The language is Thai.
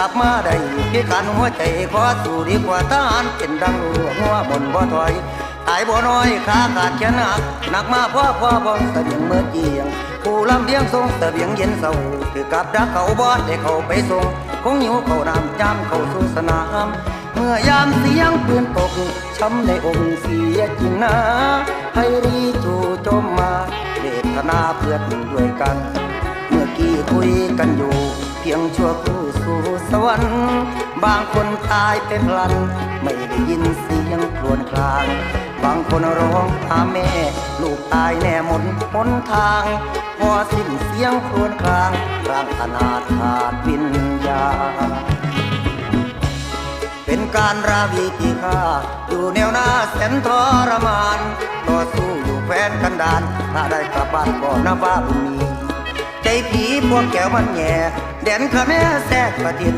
กลับมาได้พิการหัวใจขอสู้ดีกว่าทหารเป็นดังหัวบนบ่ถอยตายบ่น้อยขาขาดแขนหนักมาพ่อบ่เสบียงเมื่อเจียงผู้ลำเลียงส่งเสบียงเย็นเศร้าถือกับดักเขาบ่ได้เข้าไปส่งคงหิวเข้าน้ำจามเข้าสู่สนามเมื่อยามเสียงปืนตกช้ำในองค์เสียจริงนะให้รีจู่โจมมาเวทนาเพื่อนด้วยกันเมื่อกี้คุยกันอยู่เพียงชั่วครู่สู่สวรรค์บางคนตายเป็นพลันไม่ได้ยินเสียงครวญครางบางคนร้องหาแม่ลูกตายแน่หมดหนทางพอสิ้นเสียงครวญครางร่างอนาถขาดวิญญาณเป็นการราวีที่ข้าอยู่แนวหน้าแสนทรมานต่อสู้อยู่แฟนกันดานถ้าได้กลับบ้านก็นับว่าบุญมีใจผีพวกแก้วมันแย่แดนขะแม่แทรกประเทศ